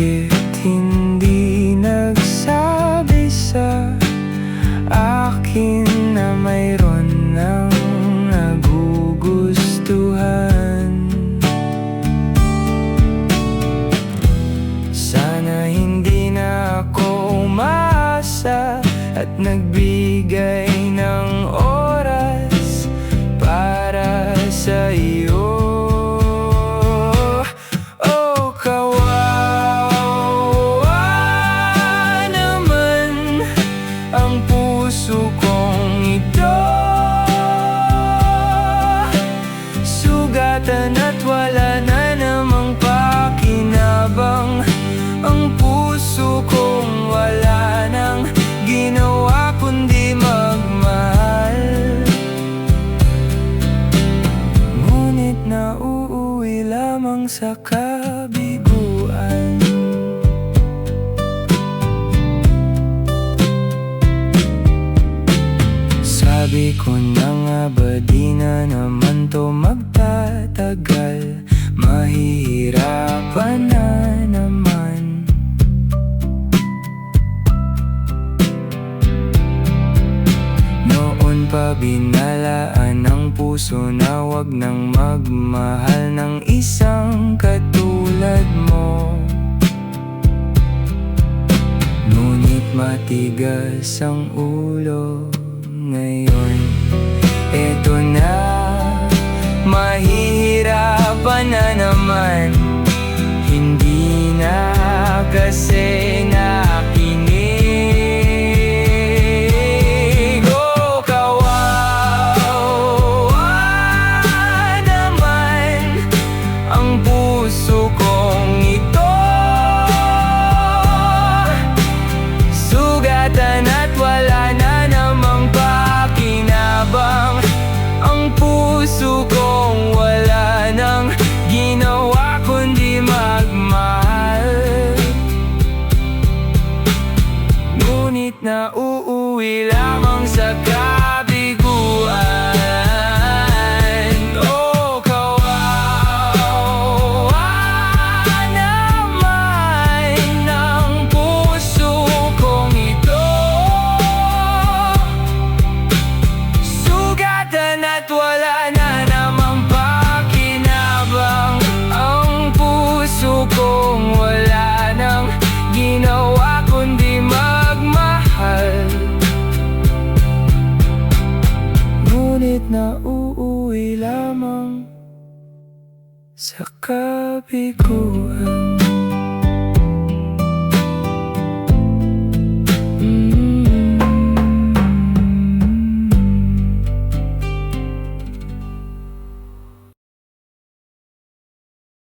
Bakit hindi nagsabi sa akin na mayroon ng nagugustuhan? Sana hindi na ako umaasa at nagbigay ng oras para sa iyo. Oh, kawawa naman ang puso kong ito, sugatan at wala na namang pakinabang. Ang puso kong wala nang ginawa kundi magmahal. Ngunit nauuwi lamang sa kabiguan. Sabi ko na nga ba di na naman to magtatagal, mahihirapan na naman. Noon pa binalaan ng puso na wag nang magmahal ng isang katulad mo. Ngunit matigas ang ulo ngayon. Eto na, mahihirapan na naman. Hindi na kasi nakinig. Oh, kawawa naman ang puso kong ito, sugatan at wala na namang pakinabang. Ang puso kong wala nang ginawa kundi magmahal. Ngunit nauuwi lamang sa kabiguan. Oh, kawawa naman ang puso kong ito, sugatan at wala na namang pakinabang. Ang puso kong wala nang ginawa kundi magmahal. Ngunit nauuwi lamang sa kabiguan.